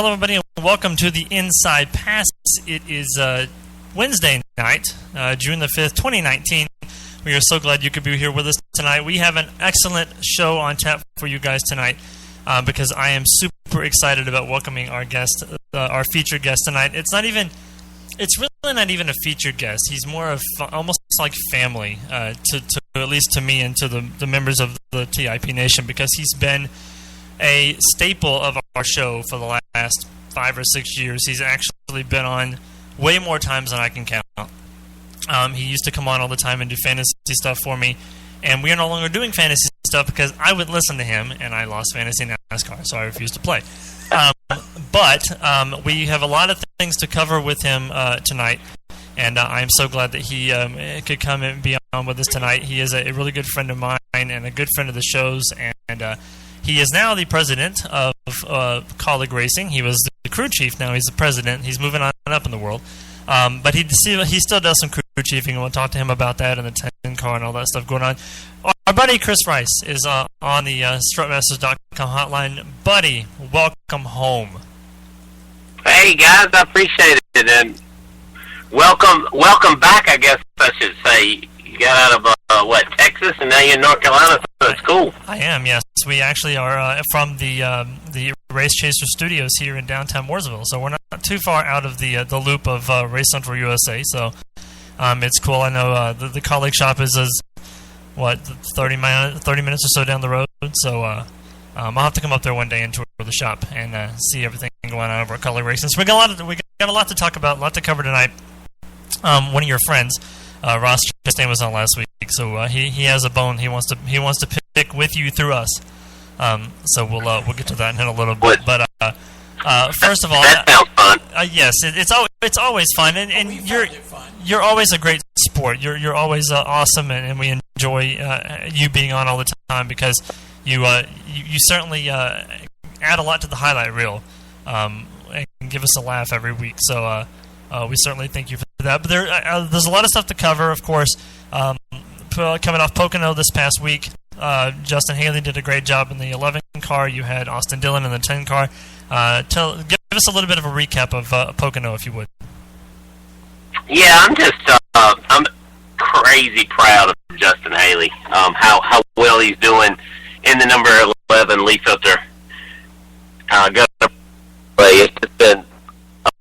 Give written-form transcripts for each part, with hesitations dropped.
hello, everybody, and welcome to the Inside Pass. It is Wednesday night, June the 5th, 2019. We are so glad you could be here with us tonight. We have an excellent show on tap for you guys tonight because I am super excited about welcoming our guest, our featured guest tonight. It's really not even a featured guest. He's more of almost like family, to at least to me and to the members of the TIP Nation, because he's been a staple of our show for the last 5 or 6 years. He's actually been on way more times than I can count. He used to come on all the time and do fantasy stuff for me, and we are no longer doing fantasy stuff because I would listen to him, and I lost fantasy NASCAR, so I refused to play. But we have a lot of things to cover with him tonight, and I'm so glad that he could come and be on with us tonight. He is a really good friend of mine and a good friend of the show's, and he is now the president of Kaulig Racing. He was the crew chief. Now he's the president. He's moving on up in the world. But he still does some crew chiefing, and we'll talk to him about that and the 10 car and all that stuff going on. Our buddy Chris Rice is on the strutmasters.com hotline. Buddy, welcome home. Hey, guys, I appreciate it. And welcome back, I guess I should say. You got out of, Texas, and now you're in North Carolina, so it's cool. I am, yes. We actually are from the Race Chaser Studios here in downtown Mooresville, so we're not too far out of the loop of Race Central USA, so it's cool. I know the Kaulig shop is 30 minutes or so down the road, so I'll have to come up there one day and tour the shop and see everything going on over at Kaulig Racing. So we got a lot to talk about, a lot to cover tonight. One of your friends, Ross Chastain, was on last week, so he has a bone he wants to pick with you through us. So we'll get to that in a little bit. But first of all, that sounds fun. Yes, it's always fun, and you're always a great sport. You're always awesome, and we enjoy you being on all the time because you certainly add a lot to the highlight reel and give us a laugh every week. So we certainly thank you for that. But there's a lot of stuff to cover, of course. Coming off Pocono this past week, Justin Haley did a great job in the 11 car. You had Austin Dillon in the 10 car. Give us a little bit of a recap of Pocono, if you would. Yeah, I'm crazy proud of Justin Haley. How well he's doing in the number 11 leaf filter. It's just been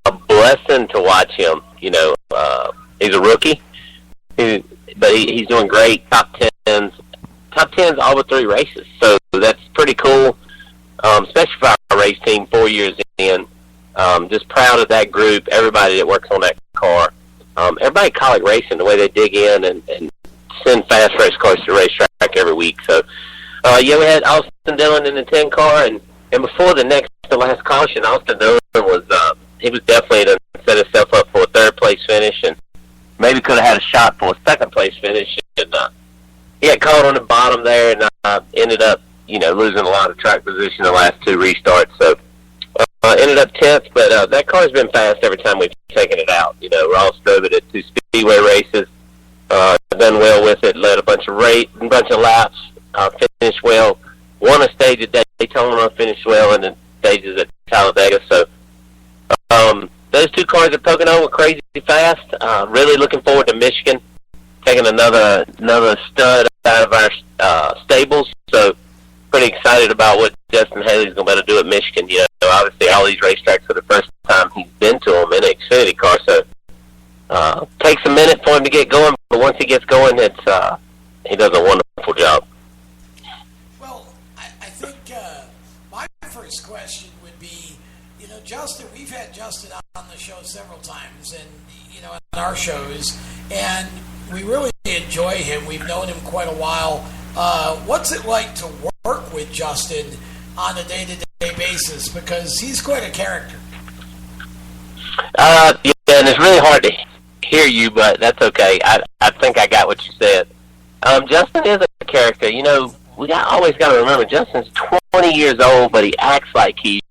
a blessing to watch him. You know, he's a rookie, but he's doing great. Top 10s all but 3 races, so that's pretty cool, especially for our race team 4 years in. Just proud of that group, everybody that works on that car. Everybody at Kaulig Racing, the way they dig in and send fast race cars to the racetrack every week. So, we had Austin Dillon in the 10 car, and before the last caution, Austin Dillon was definitely to set himself up for a 3rd place finish, and maybe could have had a shot for a 2nd place finish. And he got caught on the bottom there, and ended up, losing a lot of track position the last 2 restarts. So ended up 10th, but that car's been fast every time we've taken it out. Ross drove it at 2 speedway races, done well with it, led a bunch of laps, finished well, won a stage at Daytona, finished well in the stages at Talladega. So those 2 cars at Pocono were crazy fast. Really looking forward to Michigan, taking another stud out of our stables. So pretty excited about what Justin Haley's going to be able to do at Michigan. Obviously all these racetracks for the first time he's been to them in an Xfinity car. So takes a minute for him to get going, but once he gets going, he does a wonderful job. Well, I think my first question would be, Justin, we've had Justin on the show several times, and on our shows, and we really enjoy him. We've known him quite a while. What's it like to work with Justin on a day-to-day basis? Because he's quite a character. Yeah, and it's really hard to hear you, but that's okay. I think I got what you said. Justin is a character. We always got to remember, Justin's 20 years old, but he acts like he's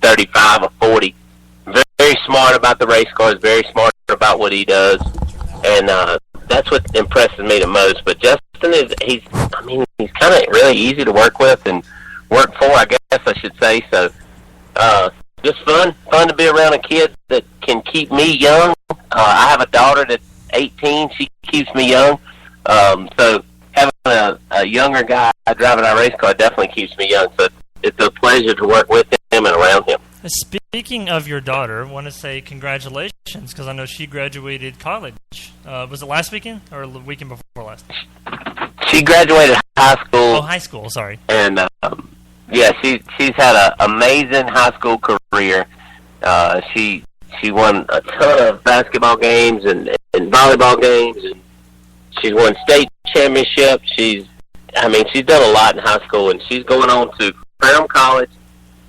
35 or 40. Very, very smart about the race cars, very smart about what he does, and that's what impresses me the most. But Justin he's kind of really easy to work with and work for, I guess I should say. So just fun to be around a kid that can keep me young. I have a daughter that's 18. She keeps me young. So having a younger guy driving our race car definitely keeps me young. So it's a pleasure to work with him and around him. Speaking of your daughter, I want to say congratulations because I know she graduated college. Was it last weekend or the weekend before last? She graduated high school. Oh, high school, sorry. And, she's had an amazing high school career. She won a ton of basketball games and volleyball games, and she's won state championships. She's done a lot in high school, and she's going on to Ferrum College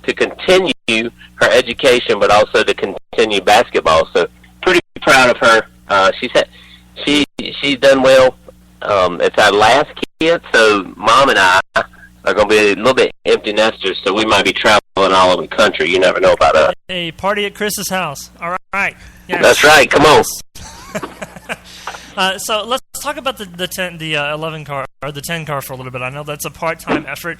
to continue her education, but also to continue basketball. So pretty proud of her. She's done well. It's our last kid, so Mom and I are going to be a little bit empty nesters, so we might be traveling all over the country. You never know about us. Hey, party at Chris's house. All right. Yes. That's right. Come on. So let's talk about the 11 car or the 10 car for a little bit. I know that's a part-time effort,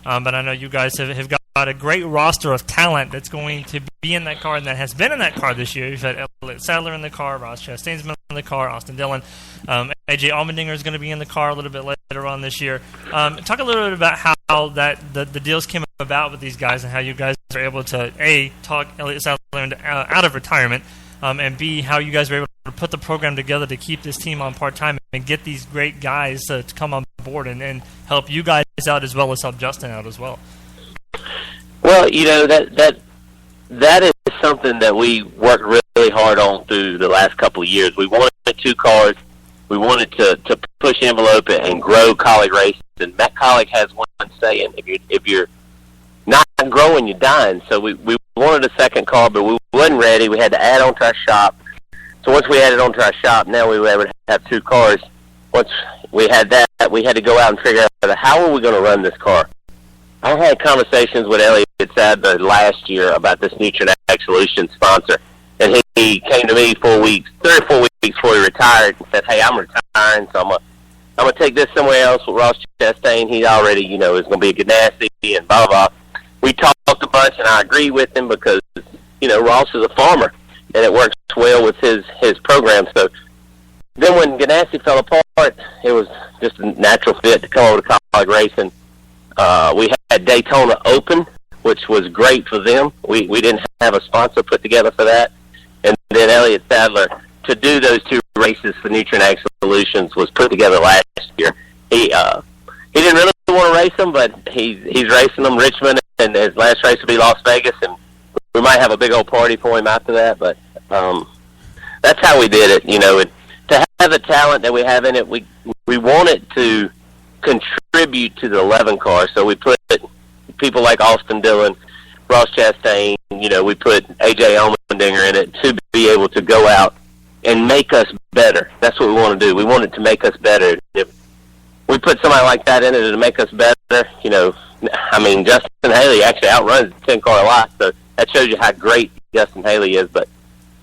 but I know you guys have got a great roster of talent that's going to be in that car and that has been in that car this year. You've had Elliott Sadler in the car, Ross Chastain's been in the car, Austin Dillon, AJ Allmendinger is going to be in the car a little bit later on this year. Talk a little bit about how the deals came about with these guys and how you guys are able to A, talk Elliott Sadler out of retirement, and B, how you guys were able to put the program together to keep this team on part-time and get these great guys to come on board and help you guys out as well as help Justin out as well. Well, that is something that we worked really hard on through the last couple of years. We wanted 2 cars. We wanted to push the envelope and grow Kaulig races. And Matt Kaulig has one saying, if you're not growing, you're dying. So we wanted a second car, but we wasn't ready. We had to add on to our shop. So once we added on to our shop, now we were able to have 2 cars. Once we had that, we had to go out and figure out how are we going to run this car. I had conversations with Elliott Sadler last year about this NutriNag Solutions sponsor, and he came to me 3 or 4 weeks before he retired and said, "Hey, I'm retiring, so I'm gonna take this somewhere else with Ross Chastain. He already, is going to be a Ganassi and blah blah." We talked a bunch, and I agree with him because Ross is a farmer, and it works well with his program. So then when Ganassi fell apart, it was just a natural fit to come over to Kaulig Racing. We had Daytona Open, which was great for them. We didn't have a sponsor put together for that. And then Elliott Sadler, to do those 2 races for NutriNag Solutions, was put together last year. He didn't really want to race them, but he's racing them. Richmond, and his last race will be Las Vegas, and we might have a big old party for him after that. But that's how we did it. To have the talent that we have in it, we wanted to contribute to the 11 car, so we put people like Austin Dillon, Ross Chastain, we put AJ Allmendinger in it to be able to go out and make us better. That's what we want to do. We want it to make us better. If we put somebody like that in it to make us better, Justin Haley actually outruns the 10 car a lot, so that shows you how great Justin Haley is. But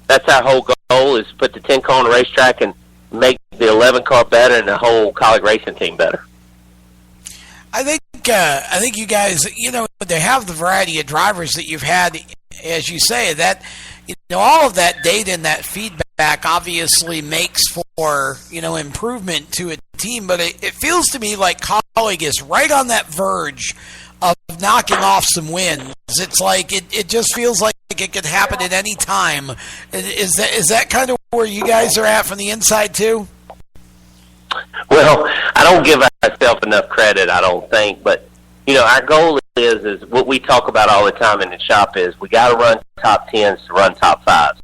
that's our whole goal, is to put the 10 car on the racetrack and make the 11 car better and the whole Kaulig racing team better. I think you guys, they have the variety of drivers that you've had, as you say, that, all of that data and that feedback obviously makes for, improvement to a team, but it feels to me like Kaulig is right on that verge of knocking off some wins. It's like, it just feels like it could happen at any time. Is that kind of where you guys are at from the inside too? Well, I don't give ourselves enough credit, I don't think. But, our goal is what we talk about all the time in the shop is we got to run top 10s to run top 5s.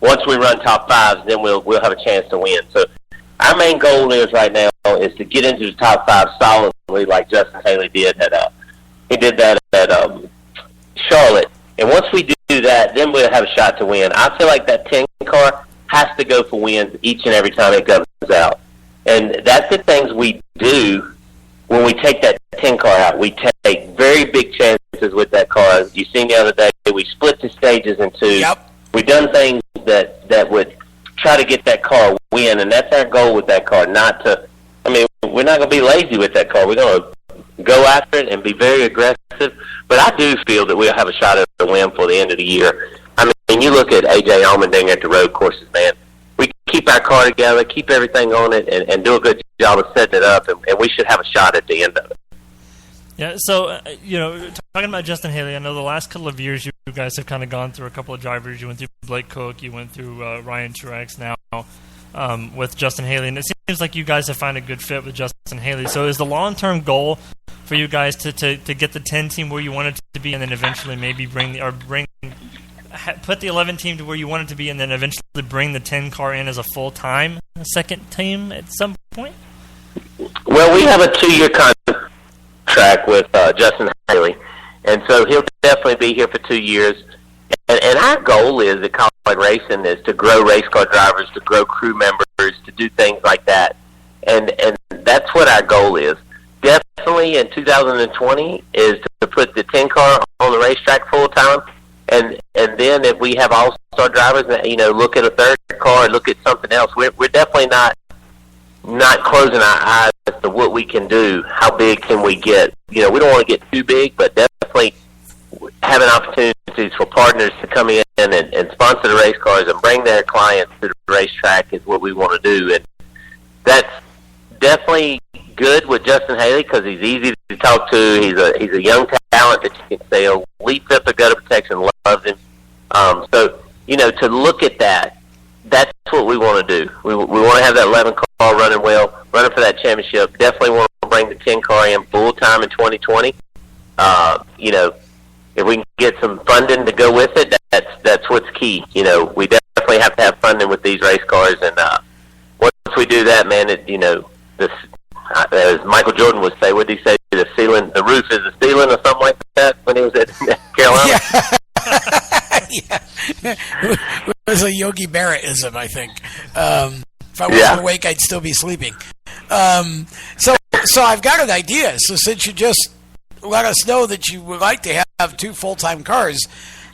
Once we run top 5s, then we'll have a chance to win. So our main goal right now is to get into the top 5 solidly like Justin Haley did. He did that at Charlotte. And once we do that, then we'll have a shot to win. I feel like that 10 car has to go for wins each and every time it comes out. And that's the things we do when we take that 10 car out. We take very big chances with that car. You seen the other day, we split the stages in 2. Yep. We've done things that would try to get that car win, and that's our goal with that car. We're not going to be lazy with that car. We're going to go after it and be very aggressive. But I do feel that we'll have a shot at the win for the end of the year. I mean, you look at A.J. Allmendinger at the road courses, man. We keep our car together, keep everything on it, and do a good job of setting it up, and we should have a shot at the end of it. Yeah, so, talking about Justin Haley, I know the last couple of years you guys have kind of gone through a couple of drivers. You went through Blake Cook, you went through Ryan Truex now with Justin Haley, and it seems like you guys have found a good fit with Justin Haley. So is the long-term goal for you guys to get the 10 team where you want it to be, and then eventually maybe put the 11 team to where you want it to be, and then eventually bring the 10 car in as a full-time second team at some point? Well, we have a 2-year contract with Justin Haley, and so he'll definitely be here for 2 years. And our goal is at College Racing is to grow race car drivers, to grow crew members, to do things like that. And that's what our goal is. Definitely in 2020 is to put the 10 car on the racetrack full time. And then if we have all-star drivers, look at a third car, look at something else. We're definitely not closing our eyes as to what we can do. How big can we get? We don't want to get too big, but definitely having opportunities for partners to come in and sponsor the race cars and bring their clients to the racetrack is what we want to do. And that's definitely good with Justin Haley because he's easy to talk to. He's a young talent that you can sell. Leaps up the gutter protection, loves him. So to look at that, that's what we want to do. We want to have that 11 car running well, running for that championship. Definitely want to bring the 10 car in full time in 2020. If we can get some funding to go with it, that's what's key. We definitely have to have funding with these race cars, and once we do that, man, as Michael Jordan would say, what did he say? The roof is the ceiling, or something like that when he was at Carolina. Yeah. It was a Yogi Berra-ism, I think. If I wasn't awake, I'd still be sleeping. So I've got an idea. So since you just let us know that you would like to have 2 full-time cars,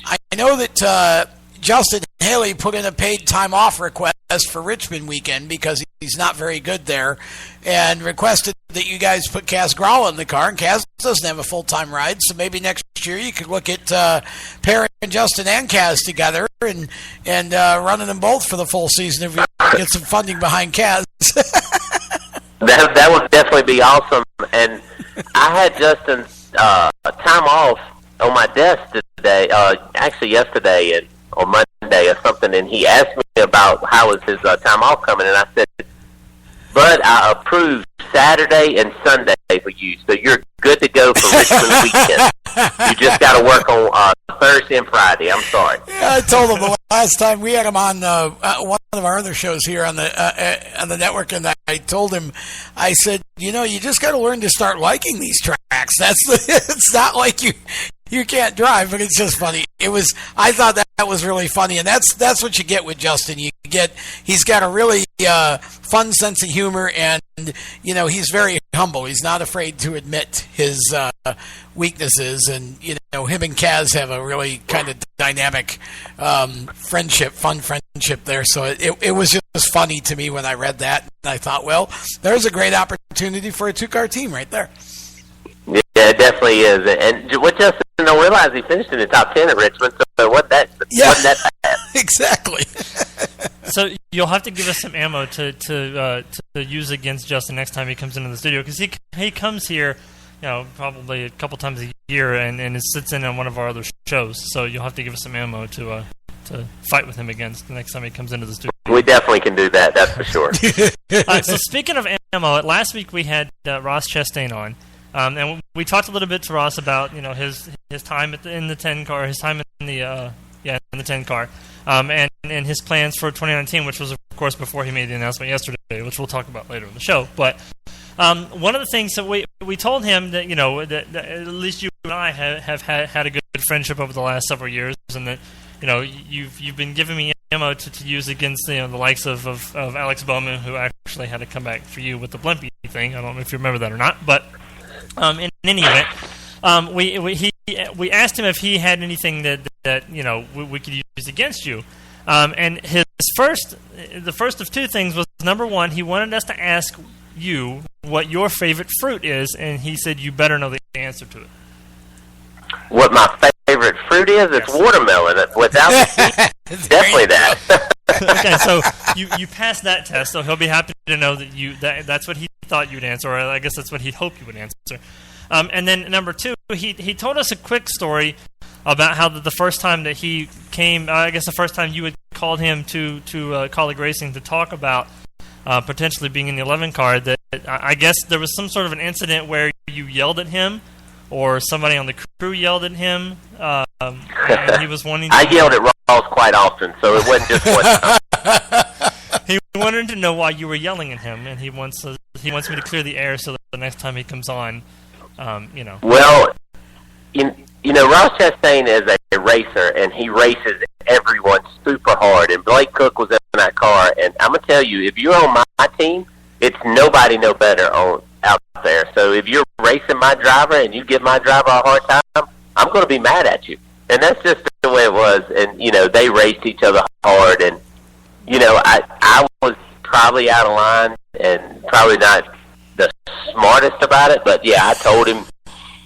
I know that Justin Haley put in a paid time off request for Richmond weekend because he's not very good there, and requested that you guys put Kaz Gralla in the car, and Kaz doesn't have a full-time ride, so maybe next year you could look at pairing Justin and Kaz together and running them both for the full season if we get some funding behind Kaz. That would definitely be awesome, and I had Justin's time off on my desk today, actually yesterday or Monday or something, and he asked me about how was his time off coming, and I said, "Bud, I approved Saturday and Sunday for you, so you're good to go for Richmond weekend. You just got to work on Thursday and Friday." I'm sorry. Yeah, I told him the last time we had him on one of our other shows here on the network, and I told him, I said, you just got to learn to start liking these tracks. It's not like you can't drive, but it's just funny. I thought that was really funny, and that's what you get with Justin. He's got a really fun sense of humor, and he's very humble. He's not afraid to admit his weaknesses, and him and Kaz have a really kind of dynamic fun friendship there. So it was just funny to me when I read that, and I thought, well, there's a great opportunity for a 2-car team right there. Yeah, it definitely is. And what Justin don't realize, he finished in the top 10 at Richmond, so wasn't that bad. Exactly. So you'll have to give us some ammo to use against Justin next time he comes into the studio, because he comes here, probably a couple times a year, and sits in on one of our other shows. So you'll have to give us some ammo to fight with him against the next time he comes into the studio. We definitely can do that. That's for sure. So speaking of ammo, last week we had Ross Chastain on. And we talked a little bit to Ross about his time in the 10 car, his time in the 10 car, and his plans for 2019, which was of course before he made the announcement yesterday, which we'll talk about later in the show. But one of the things that we told him that that at least you and I have had a good friendship over the last several years, and that you've been giving me ammo to use against the likes of Alex Bowman, who actually had to come back for you with the Blimpie thing. I don't know if you remember that or not, but. In any event, we asked him if he had anything that we could use against you, and the first of 2 things was, number one, he wanted us to ask you what your favorite fruit is, and he said you better know the answer to it. What my favorite fruit is? It's watermelon. Without the seed, definitely that. Okay, so you passed that test, so he'll be happy to know that that's what he thought you'd answer, or I guess that's what he hoped you would answer. And then number 2, he told us a quick story about how the first time that he came, I guess the first time you had called him to Colleague Racing to talk about potentially being in the 11 car, that I guess there was some sort of an incident where you yelled at him, or somebody on the crew yelled at him, and he was wanting to... I yelled at Ross quite often, so it wasn't just one time. He wanted to know why you were yelling at him, and he wants me to clear the air so that the next time he comes on, Well, Ross Chastain is a racer, and he races everyone super hard, and Blake Cook was in that car, and I'm going to tell you, if you're on my team, it's nobody no better out there. So if you're racing my driver and you give my driver a hard time, I'm going to be mad at you. And that's just the way it was. And, they raced each other hard. And, I was probably out of line and probably not the smartest about it. But, yeah, I told him,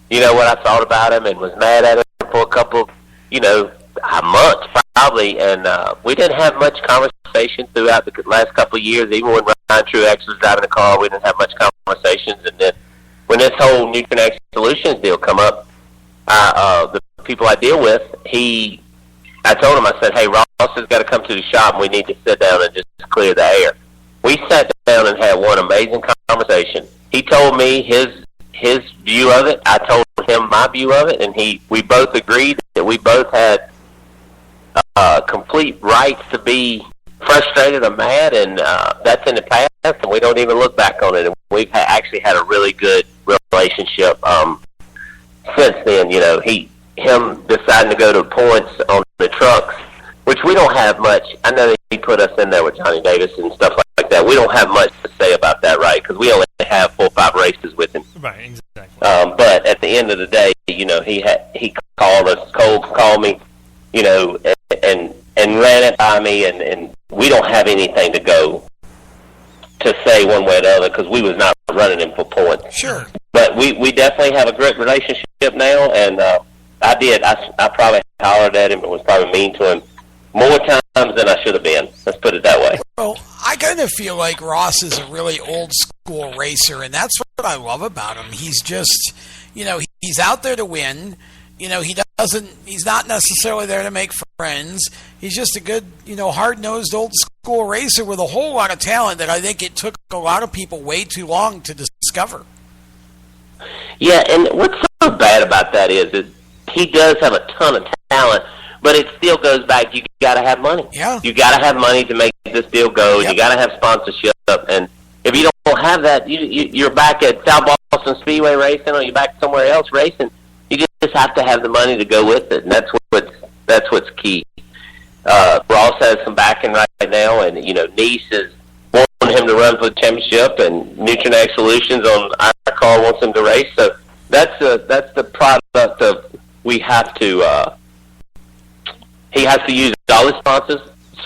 what I thought about him and was mad at him for a couple, months probably. And we didn't have much conversation throughout the last couple of years. Even when Ryan Truex was driving the car, we didn't have much conversations. And then when this whole Nutrien Solutions deal come up, the people I deal with, I told him, I said, hey, Ross has got to come to the shop, and we need to sit down and just clear the air. We sat down and had one amazing conversation. He told me his view of it. I told him my view of it, and we both agreed that we both had complete rights to be frustrated or mad, and that's in the past, and we don't even look back on it. And we've actually had a really good relationship since then. Him deciding to go to points on the trucks, which we don't have much. I know that he put us in there with Johnny Davis and stuff like that. We don't have much to say about that, right? Because we only have 4 or 5 races with him. Right, exactly. But at the end of the day, he called us. Cole called me, and ran it by me, and we don't have anything to go to say one way or the other because we was not running him for points. Sure. But we definitely have a great relationship now, and I did. I probably hollered at him and was probably mean to him more times than I should have been. Let's put it that way. Well, I kind of feel like Ross is a really old-school racer, and that's what I love about him. He's just, he's out there to win. He's not necessarily there to make friends. He's just a good, hard-nosed, old-school racer with a whole lot of talent that I think it took a lot of people way too long to discover. Yeah, and what's so bad about that is he does have a ton of talent, but it still goes back, you got to have money. Yeah. You got to have money to make this deal go. Yep. You got to have sponsorship, and if you don't have that, you're back at South Boston Speedway racing, or you're back somewhere else racing. You just have to have the money to go with it, and that's what's key. Ross has some backing right now, and Nice is wanting him to run for the championship, and Nutrien Solutions on our car wants him to race. So that's the product of we have to. He has to use all his sponsors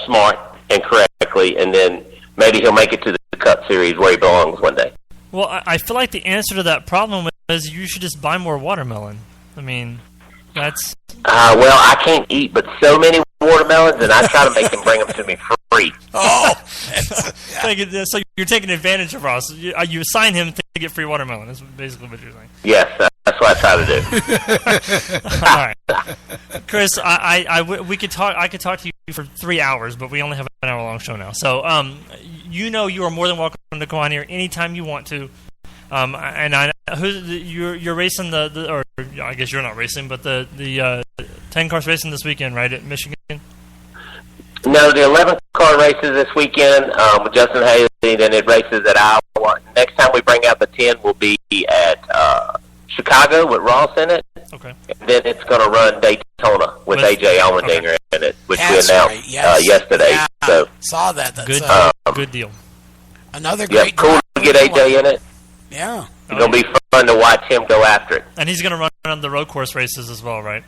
smart and correctly, and then maybe he'll make it to the Cup Series where he belongs one day. Well, I feel like the answer to that problem is you should just buy more watermelon. I mean, that's... Well, I can't eat but so many watermelons, and I try to make them bring them to me free. Oh! So you're taking advantage of Ross. You assign him to get free watermelon. That's basically what you're saying. Yes, that's what I try to do. All right. Chris, we could talk. I could talk to you for 3 hours, but we only have an hour-long show now. So, you are more than welcome to come on here anytime you want to. And you're racing or I guess you're not racing, but the 10 cars racing this weekend, right, at Michigan? No, the 11 car races this weekend with Justin Haley, then it races at Iowa. Next time we bring out the 10 will be at Chicago with Ross in it. Okay. And then it's going to run Daytona with A.J. Allmendinger in it, which we announced yesterday. Yeah, so saw that. That's good deal. Another great. Cool to get A.J. in it. Yeah. It's going to be fun to watch him go after it. And he's going to run on the road course races as well, right?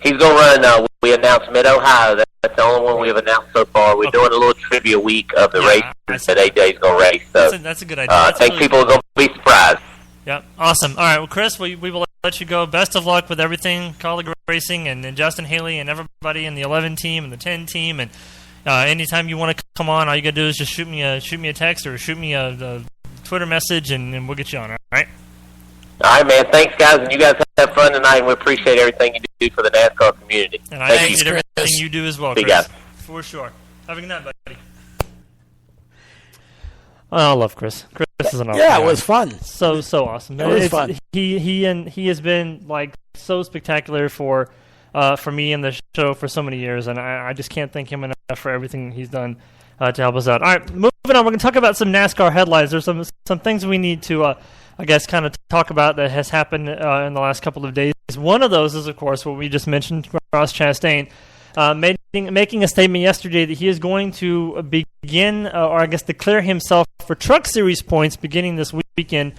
He's going to run, we announced Mid-Ohio. That's the only one we have announced so far. We're doing a little trivia week of the races that AJ's going to race. So that's a good idea. I think people are going to be surprised. Yeah, awesome. All right, well, Chris, we will let you go. Best of luck with everything, Colleague Racing, and Justin Haley and everybody in the 11 team and the 10 team. And anytime you want to come on, all you got to do is just shoot me a text or shoot me a Twitter message, and we'll get you on, all right? All right, man. Thanks, guys. And you guys have fun tonight, and we appreciate everything you do for the NASCAR community. And I appreciate everything you do as well, Chris. Guys. For sure. Have a good night, buddy. Oh, I love Chris. Chris is an awesome guy. It was fun. So awesome. It was fun. He has been like so spectacular for me and the show for so many years, and I just can't thank him enough for everything he's done to help us out. All right, moving on. We're going to talk about some NASCAR headlines. There's some things we need to, I guess, kind of talk about that has happened in the last couple of days. One of those is, of course, what we just mentioned, Ross Chastain. Making a statement yesterday that he is going to begin, or I guess declare himself for Truck Series points beginning this weekend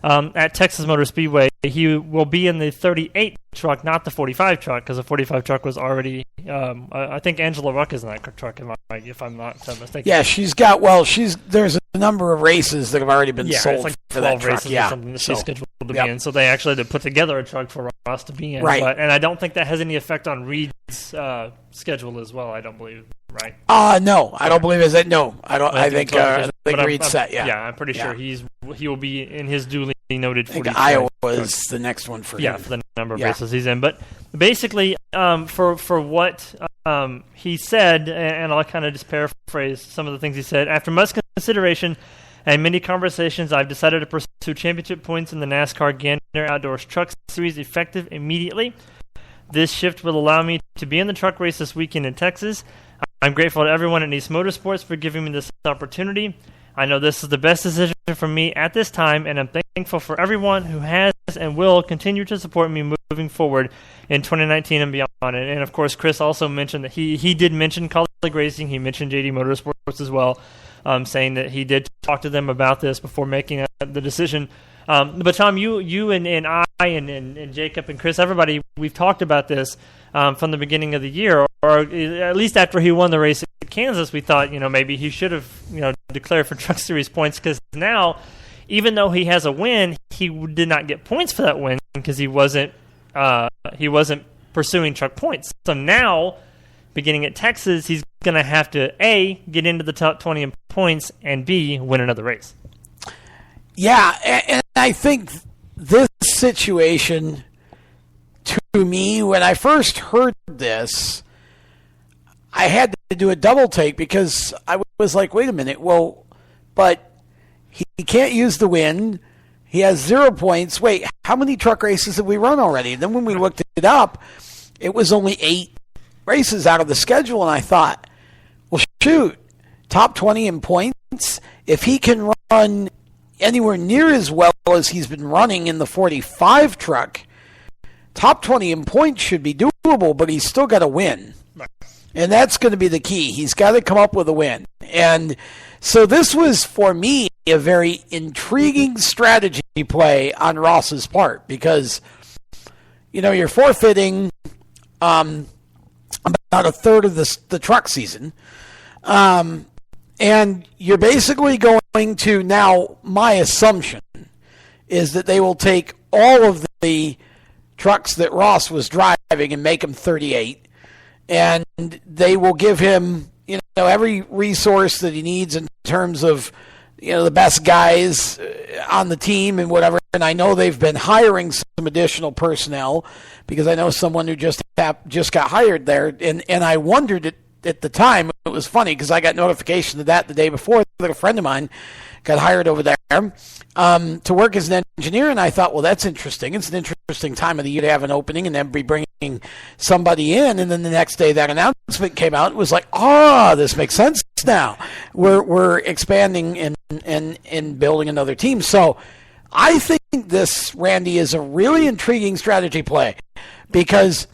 at Texas Motor Speedway. He will be in the 38 truck, not the 45 truck, because the 45 truck was already, I think Angela Ruck is in that truck, if I'm not mistaken. Yeah, there's a number of races that have already been sold it's like for that truck. Races or something that she's scheduled to be in. So they actually had to put together a truck for Ross to be in. Right. And I don't think that has any effect on Reed's schedule as well, I don't believe. Right? No, I don't believe it. No, I don't. I think Reed's set. Yeah, I'm pretty sure he will be in his duly noted. I think Iowa is the next one for him. Yeah, for the number of races he's in. But basically, for what he said, and I'll kind of just paraphrase some of the things he said. After much consideration and many conversations, I've decided to pursue championship points in the NASCAR Gander Outdoors Truck Series effective immediately. This shift will allow me to be in the truck race this weekend in Texas. I'm grateful to everyone at Nice Motorsports for giving me this opportunity. I know this is the best decision for me at this time, and I'm thankful for everyone who has and will continue to support me moving forward in 2019 and beyond. And of course, Chris also mentioned that he did mention Colleague Racing. He mentioned JD Motorsports as well, saying that he did talk to them about this before making the decision. But Tom, you and I and Jacob and Chris, everybody, we've talked about this from the beginning of the year, or at least after he won the race at Kansas, we thought, maybe he should have, declared for Truck Series points, because now, even though he has a win, he did not get points for that win because he wasn't pursuing truck points. So now, beginning at Texas, he's going to have to A, get into the top 20 in points, and B, win another race. Yeah, and I think this situation, to me, when I first heard this, I had to do a double take, because I was like, wait a minute, well, but he can't use the win. He has 0 points. Wait, how many truck races have we run already? And then when we looked it up, it was only 8 races out of the schedule, and I thought, well, shoot, top 20 in points? If he can run anywhere near as well as he's been running in the 45 truck, top 20 in points should be doable, but he's still got to win. Right. And that's going to be the key. He's got to come up with a win. And so this was, for me, a very intriguing strategy play on Ross's part, because, you're forfeiting about a third of the truck season. And you're basically going to, now, my assumption is that they will take all of the trucks that Ross was driving and make them 38, and they will give him, every resource that he needs in terms of, the best guys on the team and whatever. And I know they've been hiring some additional personnel, because I know someone who just got hired there, and I wondered at the time. It was funny because I got notification of that the day before that a friend of mine got hired over there to work as an engineer, and I thought, well, that's interesting. It's an interesting time of the year to have an opening and then be bringing somebody in. And then the next day that announcement came out. It was like, this makes sense now. We're expanding and building another team. So I think this, Randy, is a really intriguing strategy play, because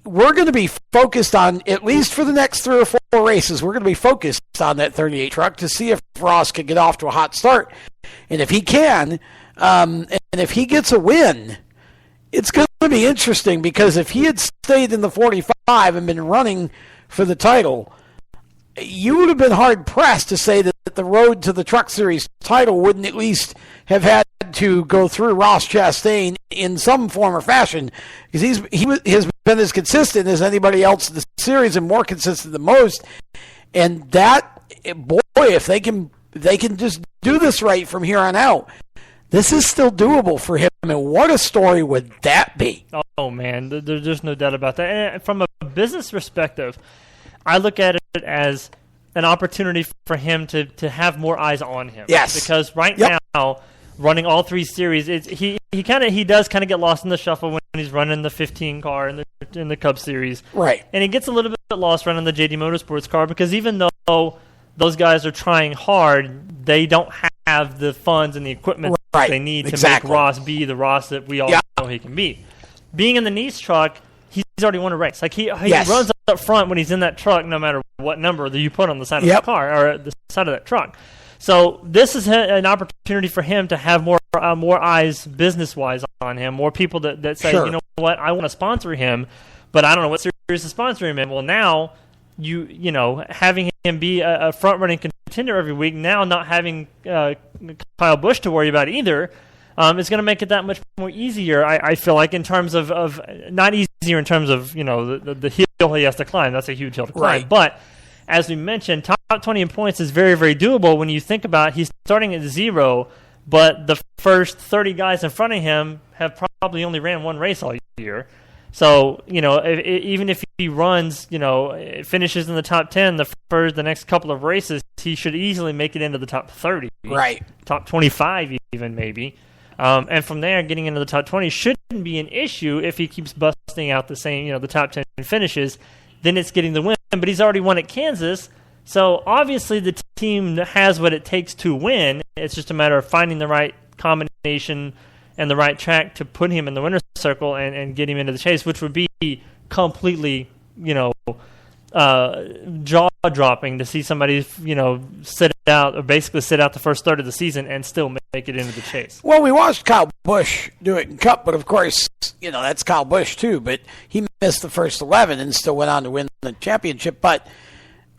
we're going to be focused on, at least for the next 3 or 4 races, we're going to be focused on that 38 truck to see if Ross can get off to a hot start. And if he can, and if he gets a win, it's going to be interesting, because if he had stayed in the 45 and been running for the title, you would have been hard-pressed to say that the road to the Truck Series title wouldn't at least have had to go through Ross Chastain in some form or fashion, because he has been as consistent as anybody else in the series and more consistent than most. And that, boy, if they can just do this right from here on out, this is still doable for him. And what a story would that be? Oh, man, there's no doubt about that. And from a business perspective, I look at it as an opportunity for him to have more eyes on him. Yes. Because now, running all three series, he does kind of get lost in the shuffle when he's running the 15 car in the Cup Series. Right. And he gets a little bit lost running the JD Motorsports car, because even though those guys are trying hard, they don't have the funds and the equipment that they need to make Ross be the Ross that we all know he can be. Being in the Nice truck, he's already won a race. Like he runs up front when he's in that truck, no matter what number that you put on the side of the car or the side of that truck. So this is an opportunity for him to have more eyes business-wise on him, more people that say, you know what, I want to sponsor him, but I don't know what series to sponsor him in. Well, now you know, having him be a front-running contender every week, now not having Kyle Busch to worry about either, is going to make it that much more easier. I feel like in terms of not easier in terms of, you know, the hill he has to climb. That's a huge hill to climb, right. But as we mentioned, top 20 in points is very, very doable when you think about he's starting at 0, but the first 30 guys in front of him have probably only ran one race all year. So, you know, even if he runs, you know, finishes in the top 10 the next couple of races, he should easily make it into the top 30. Right. Top 25 even maybe. And from there, getting into the top 20 shouldn't be an issue if he keeps busting out the same, you know, the top 10 finishes. Then it's getting the win. But he's already won at Kansas. So obviously the team has what it takes to win. It's just a matter of finding the right combination and the right track to put him in the winner's circle and get him into the chase, which would be completely, you know, jaw-dropping to see somebody, you know, sit out the first third of the season and still make it into the chase. Well, we watched Kyle Busch do it in Cup, but of course, you know, that's Kyle Busch too, but he missed the first 11 and still went on to win the championship. But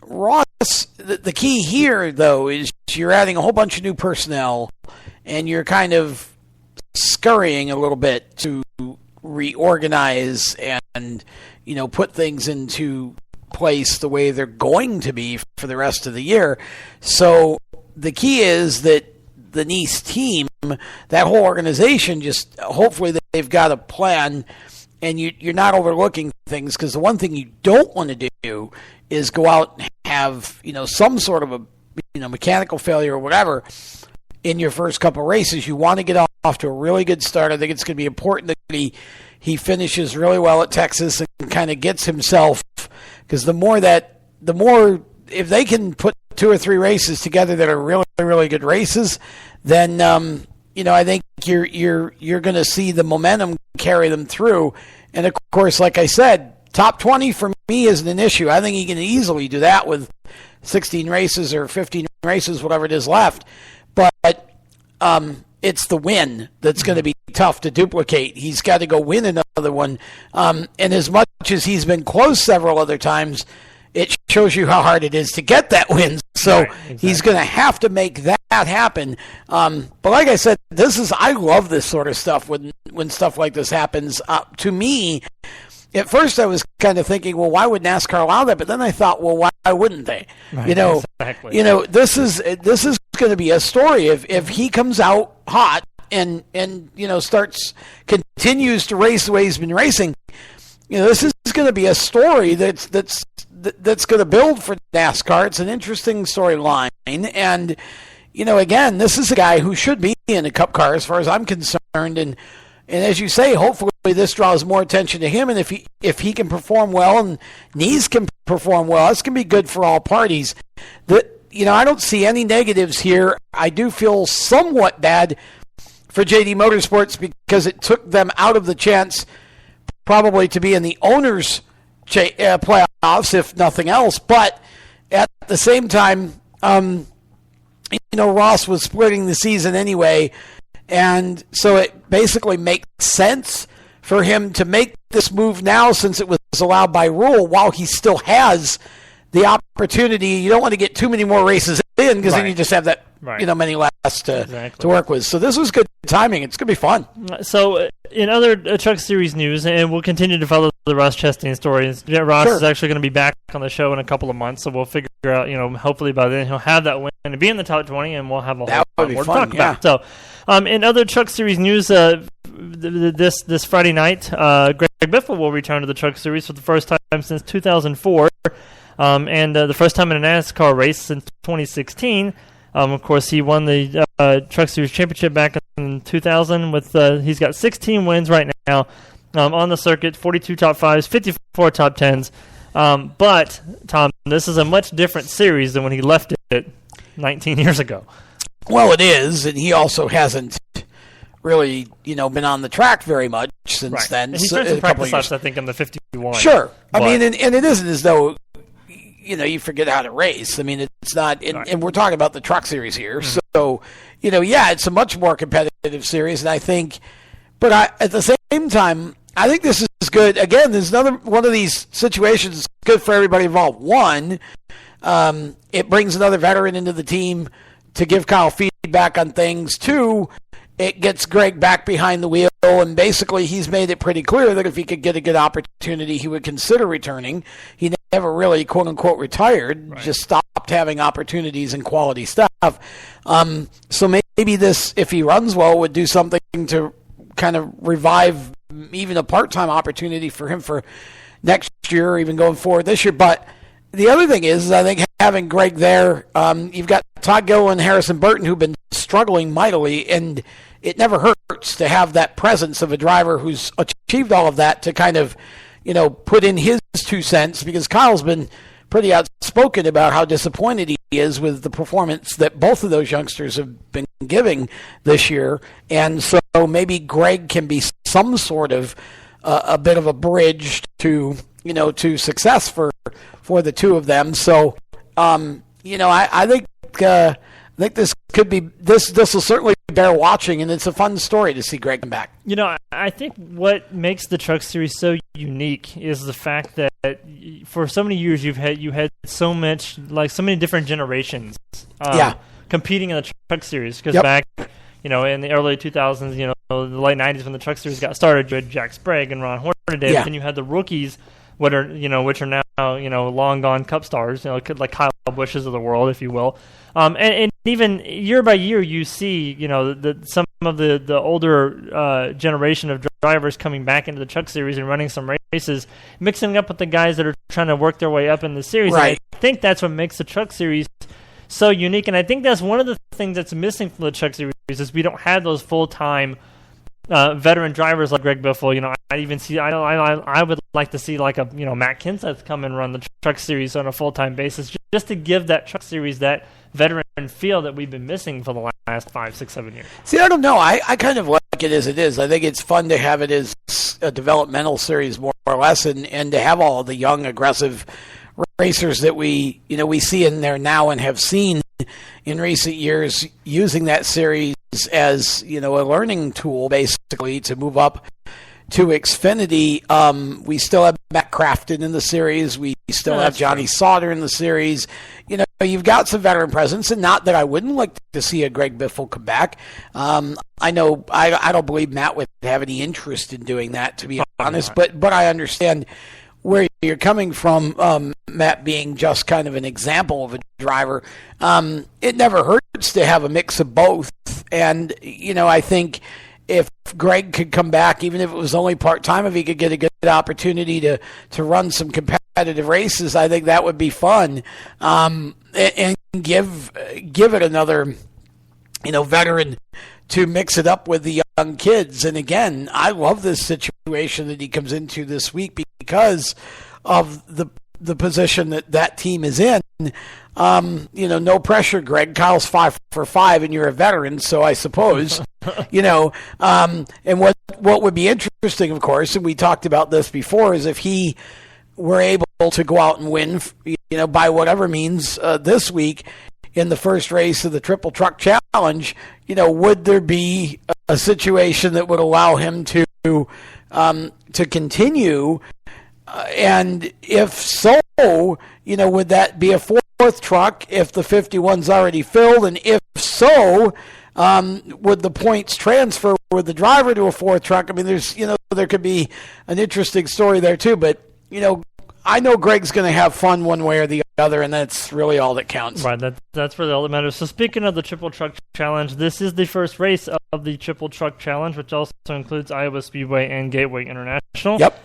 Ross, the key here, though, is you're adding a whole bunch of new personnel and you're kind of scurrying a little bit to reorganize and, you know, put things into place the way they're going to be for the rest of the year. So the key is that the Nice team, that whole organization, just hopefully they've got a plan and you're not overlooking things, because the one thing you don't want to do is go out and have, you know, some sort of a, you know, mechanical failure or whatever in your first couple races. You want to get off to a really good start. I think it's going to be important that he finishes really well at Texas and kind of gets himself, because the more if they can put 2 or 3 races together that are really, really good races, then you know, I think you're going to see the momentum carry them through. And of course, like I said, top 20 for me isn't an issue. I think he can easily do that with 16 races or 15 races, whatever it is left. But it's the win that's going to be tough to duplicate. He's got to go win another one. And as much as he's been close several other times, it shows you how hard it is to get that win. So he's going to have to make that happen. But like I said, I love this sort of stuff when stuff like this happens. To me, at first I was kind of thinking, well, why would NASCAR allow that? But then I thought, well, why wouldn't they? Right, you know, exactly. You know, this is going to be a story if he comes out hot and you know continues to race the way he's been racing. You know, this is going to be a story that's going to build for NASCAR. It's an interesting storyline, and you know, again, this is a guy who should be in a Cup car as far as I'm concerned, and as you say, hopefully this draws more attention to him, and if he can perform well and Nice can perform well, it's going to be good for all parties. You know, I don't see any negatives here. I do feel somewhat bad for JD Motorsports because it took them out of the chance probably to be in the owners' playoffs, if nothing else. But at the same time, you know, Ross was splitting the season anyway, and so it basically makes sense for him to make this move now, since it was allowed by rule while he still has the opportunity. You don't want to get too many more races in because then you just have that many less to work with. So this was good timing. It's going to be fun. So in other Truck Series news, and we'll continue to follow the Ross Chastain story, Ross is actually going to be back on the show in a couple of months, so we'll figure out, hopefully by then he'll have that win and be in the top 20, and we'll have a whole lot more to talk about. So in other Truck Series news, this Friday night, Greg Biffle will return to the Truck Series for the first time since 2004, and the first time in a NASCAR race since 2016. Of course, he won the Truck Series Championship back in 2000. He's got 16 wins right now on the circuit, 42 top 5s, 54 top 10s. But, Tom, this is a much different series than when he left it 19 years ago. Well, it is, and he also hasn't really, been on the track very much since then. He's done some practice laps, I think, in the 51. Sure. I mean, and it isn't as though you forget how to race. I mean, it's not, and we're talking about the Truck Series here. Mm-hmm. So, it's a much more competitive series, and I think, but at the same time, I think this is good. Again, there's another one of these situations that's good for everybody involved. One, it brings another veteran into the team to give Kyle feedback on things. Two, it gets Greg back behind the wheel, and basically he's made it pretty clear that if he could get a good opportunity, he would consider returning. He never really, quote-unquote, retired, just stopped having opportunities and quality stuff. So maybe this, if he runs well, would do something to kind of revive even a part-time opportunity for him for next year or even going forward this year. But the other thing is, I think having Greg there, you've got Todd Gilliland and Harrison Burton who've been struggling mightily, and it never hurts to have that presence of a driver who's achieved all of that to kind of, put in his 2 cents, because Kyle's been pretty outspoken about how disappointed he is with the performance that both of those youngsters have been giving this year. And so maybe Greg can be some sort of a bit of a bridge to, to success for the two of them. So, I think this could be this will certainly bear watching, and it's a fun story to see Greg come back. I think what makes the Truck Series so unique is the fact that for so many years you had so much, like so many different generations competing in the Truck Series, because back in the early 2000s, the late 90s when the Truck Series got started, you had Jack Sprague and Ron Hornaday, but then you had the rookies, which are now long gone Cup stars, like Kyle Busch's of the world, if you will. And even year by year, you see, some of the older generation of drivers coming back into the Truck Series and running some races, mixing up with the guys that are trying to work their way up in the series. Right. And I think that's what makes the Truck Series so unique, and I think that's one of the things that's missing from the Truck Series is we don't have those full-time veteran drivers like Greg Biffle. I would like to see like a Matt Kenseth come and run the Truck Series on a full-time basis, just to give that Truck Series that veteran feel that we've been missing for the last 5, 6, 7 years. See, I don't know. I kind of like it as it is. I think it's fun to have it as a developmental series more or less, and to have all the young, aggressive racers that we see in there now and have seen in recent years using that series as a learning tool basically to move up to Xfinity. We still have Matt Crafton in the series. We still have Johnny Sauter in the series. You've got some veteran presence, and not that I wouldn't like to see a Greg Biffle come back. I know I don't believe Matt would have any interest in doing that, to be honest, but I understand where you're coming from, Matt being just kind of an example of a driver. It never hurts to have a mix of both. And, I think if Greg could come back, even if it was only part-time, if he could get a good opportunity to run some competitive races, I think that would be fun. And give it another, veteran to mix it up with the young kids. And again, I love this situation that he comes into this week because of the position that team is in. No pressure, Greg. Kyle's 5 for 5, and you're a veteran, so I suppose, and what would be interesting, of course, and we talked about this before, is if he were able to go out and win, by whatever means this week in the first race of the Triple Truck Challenge, would there be a situation that would allow him to continue And if so, would that be a fourth truck if the 51's already filled? And if so, would the points transfer with the driver to a fourth truck? I mean, there could be an interesting story there too. But I know Greg's going to have fun one way or the other, and that's really all that counts. Right, that's really all that matters. So speaking of the Triple Truck Challenge, this is the first race of the Triple Truck Challenge, which also includes Iowa Speedway and Gateway International. Yep.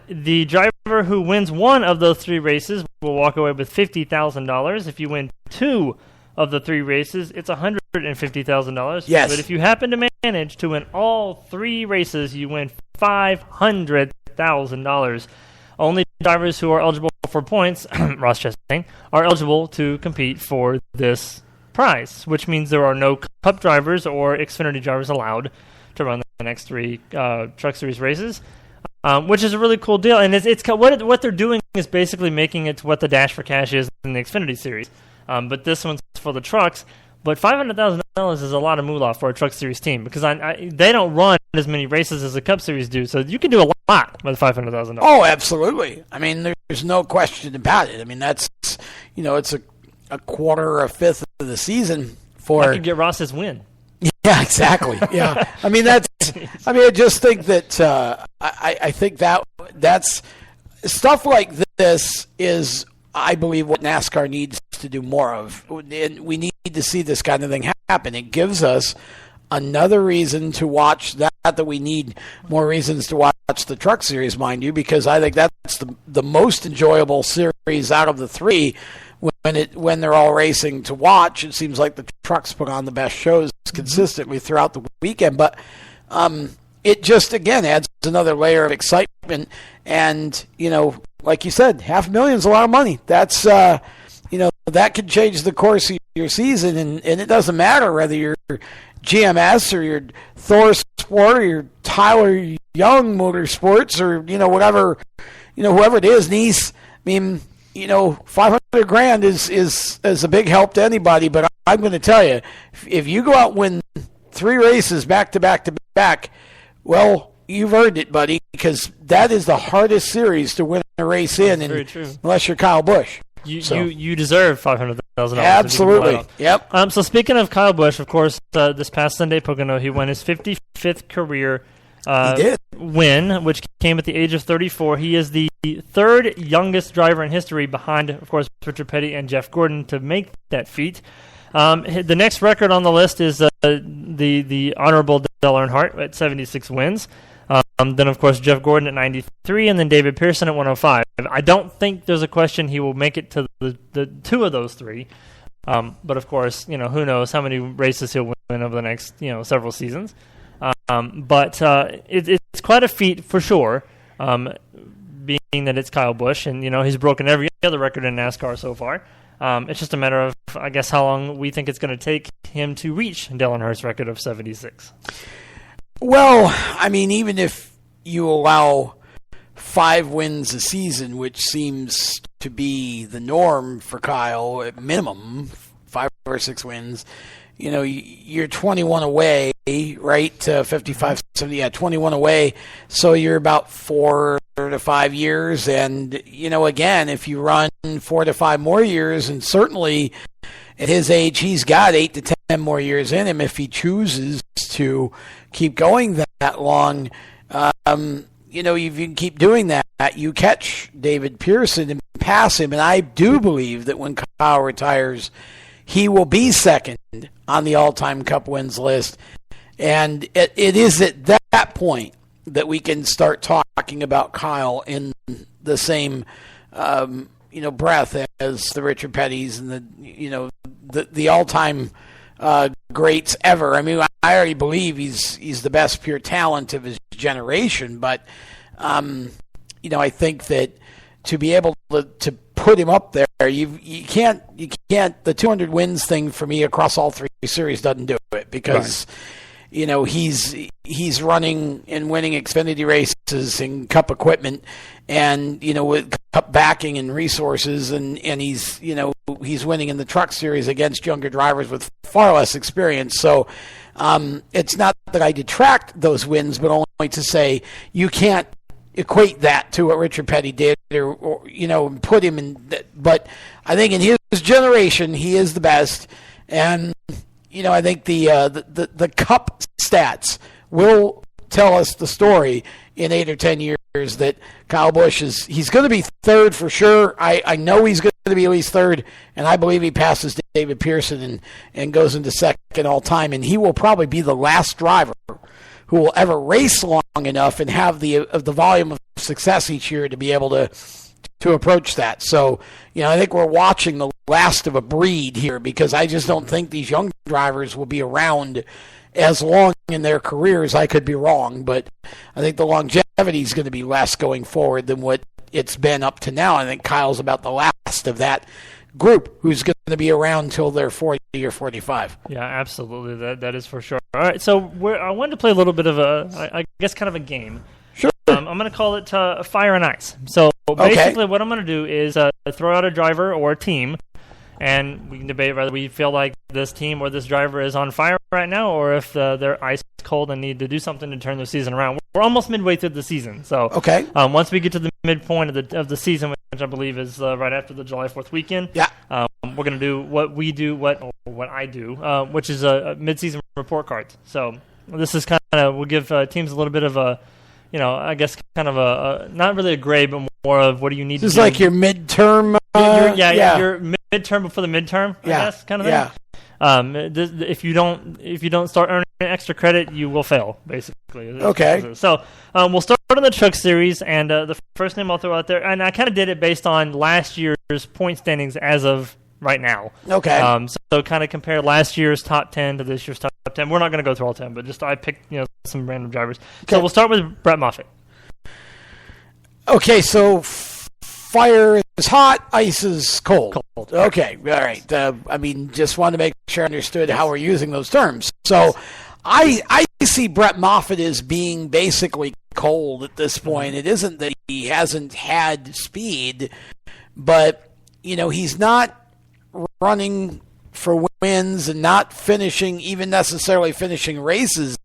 The driver who wins one of those three races will walk away with $50,000. If you win two of the three races, it's $150,000. Yes. But if you happen to manage to win all three races, you win $500,000. Only drivers who are eligible for points, Ross Chastain, are eligible to compete for this prize, which means there are no Cup drivers or Xfinity drivers allowed to run the next three Truck Series races, which is a really cool deal. And it's what they're doing is basically making it to what the Dash for Cash is in the Xfinity Series. But this one's for the trucks. But $500,000 is a lot of moolah for a Truck Series team because they don't run as many races as the Cup Series do. So you can do a lot with $500,000. Oh, absolutely. I mean, there's no question about it. I mean, that's, it's a quarter or a fifth of the season for... I could get Ross's win. Yeah, exactly. Yeah. I just think that I think that's stuff like this is, I believe, what NASCAR needs to do more of. And we need to see this kind of thing happen. It gives us another reason to watch that we need more reasons to watch the Truck Series, mind you, because I think that's the most enjoyable series out of the three. When they're all racing to watch, it seems like the trucks put on the best shows consistently throughout the weekend. But it just, again, adds another layer of excitement. And, like you said, $500,000 is a lot of money. That's, that could change the course of your season. And it doesn't matter whether you're GMS or your Thor Sport or your Tyler Young Motorsports or, whatever, whoever it is, Nice. I mean, $500,000 is a big help to anybody, but I'm going to tell you, if you go out and win three races back to back to back, well, you've earned it, buddy, because that is the hardest series to win a race in, unless you're Kyle Busch. You deserve $500,000. Absolutely. Yep. So speaking of Kyle Busch, of course, this past Sunday at Pocono, he won his 55th career win, which came at the age of 34. He is the third youngest driver in history behind, of course, Richard Petty and Jeff Gordon to make that feat. The next record on the list is the Honorable Dale Earnhardt at 76 wins. Then, of course, Jeff Gordon at 93, and then David Pearson at 105. I don't think there's a question he will make it to the two of those three. But, of course, who knows how many races he'll win over the next, several seasons. But it's quite a feat for sure, being that it's Kyle Busch, and, he's broken every other record in NASCAR so far. It's just a matter of, I guess, how long we think it's going to take him to reach Dale Earnhardt's record of 76. Well, I mean, even if you allow 5 wins a season, which seems to be the norm for Kyle, at minimum, 5 or 6 wins, you're 21 away, right? 55, 70, 21 away. So you're about 4 to 5 years. And, again, if you run 4 to 5 more years, and certainly at his age, he's got 8 to 10 more years in him if he chooses to keep going that long. If you can keep doing that, you catch David Pearson and pass him. And I do believe that when Kyle retires, he will be second on the all-time Cup wins list. And it is at that point that we can start talking about Kyle in the same breath as the Richard Pettys and the all-time greats ever. I mean, I already believe he's the best pure talent of his generation, but I think that to be able to put him up there, you can't the 200 wins thing for me across all 3 series doesn't do it, because he's running and winning Xfinity races and Cup equipment, and with Cup backing and resources, and he's winning in the Truck Series against younger drivers with far less experience. So it's not that I detract those wins, but only to say you can't equate that to what Richard Petty did, or put him in. But I think in his generation, he is the best, and I think the Cup stats will tell us the story in 8 or 10 years that Kyle Busch he's going to be third for sure. I know he's going to be at least third, and I believe he passes David Pearson and goes into second all time, and he will probably be the last driver who will ever race long enough and have the volume of success each year to be able to approach that. So, I think we're watching the last of a breed here, because I just don't think these young drivers will be around as long in their careers. I could be wrong, but I think the longevity is going to be less going forward than what it's been up to now. I think Kyle's about the last of that group who's going to be around until they're 40 or 45. Yeah, absolutely. That is for sure. All right, so I wanted to play a little bit of I guess kind of a game. Sure. I'm going to call it Fire and Ice. So basically what I'm going to do is throw out a driver or a team, and we can debate whether we feel like this team or this driver is on fire right now, or if they're ice cold and need to do something to turn their season around. We're almost midway through the season, so once we get to the midpoint of the season, which I believe is right after the July 4th weekend, we're going to do what I do, which is a mid-season report card. So this is kind of, we'll give teams a little bit of a, I guess kind of a not really a grade, but more of what do you need to do. This is like your midterm. Your midterm before the midterm, I guess, kind of thing. Yeah. If you don't start earning extra credit, you will fail, basically. Okay. So we'll start on the Truck Series, and the first name I'll throw out there, and I kind of did it based on last year's point standings as of right now. Okay. So kind of compare last year's top 10 to this year's top 10. We're not going to go through all 10, but just I picked some random drivers. Okay. So we'll start with Brett Moffitt. Okay, so fire is hot, ice is cold. Okay, all right. Just wanted to make sure I understood how we're using those terms. So I see Brett Moffitt as being basically cold at this point. It isn't that he hasn't had speed, but, he's not running for wins and not even necessarily finishing races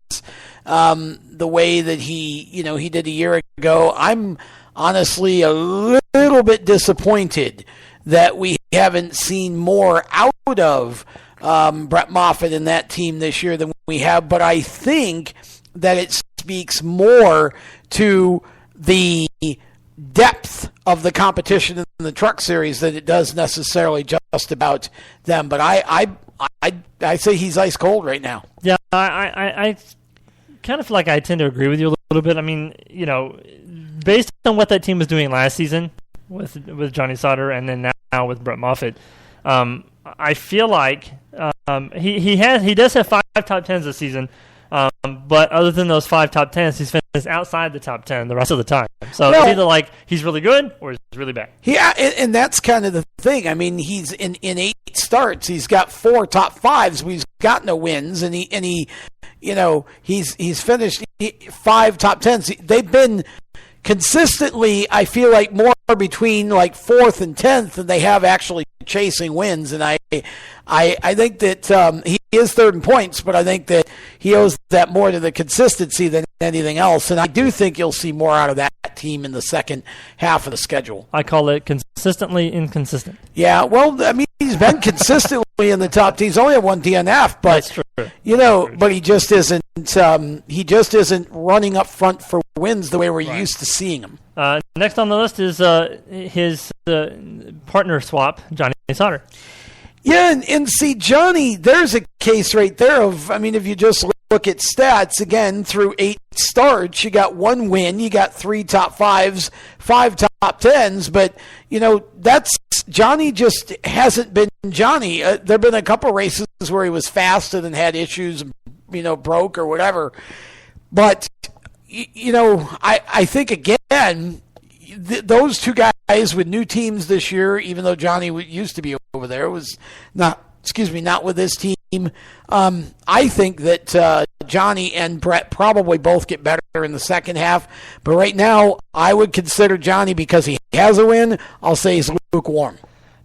the way that he did a year ago. I'm honestly a little bit disappointed that we haven't seen more out of Brett Moffitt in that team this year than we have, but I think that it speaks more to the depth of the competition in the Truck Series than it does necessarily just about them. But I say he's ice cold right now. Yeah, I kind of feel like I tend to agree with you a little bit. I mean, based on what that team was doing last season with Johnny Sauter and then now with Brett Moffitt, I feel like he does have 5 top 10s this season, but other than those 5 top 10s, he's finished outside the top 10 the rest of the time. So it's either like he's really good or he's really bad. Yeah, and that's kind of the thing. I mean, he's in 8 starts, he's got 4 top 5s, but he's got no wins, and he's finished 5 top 10s. They've been consistently, I feel like, more between like 4th and 10th than they have actually chasing wins, and I think that he is third in points, but I think that he owes that more to the consistency than anything else, and I do think you'll see more out of that team in the second half of the schedule. I call it consistently inconsistent. Yeah, well, I mean, he's been consistently in the top 10. He's only had 1 DNF, but that's true. But he just isn't. He just isn't running up front for wins the way we're used to seeing him. Next on the list is his partner swap, Johnny Sauter. Yeah, and see, Johnny, there's a case right there of, if you just look at stats, again, through 8 starts, you got 1 win, you got 3 top 5s, 5 top 10s, but, Johnny just hasn't been Johnny. There have been a couple races where he was fast and then had issues, broke or whatever. But, I think, again, those 2 guys with new teams this year, even though Johnny used to be over there, was not with this team. I think that Johnny and Brett probably both get better in the second half. But right now, I would consider Johnny, because he has a win, I'll say he's lukewarm.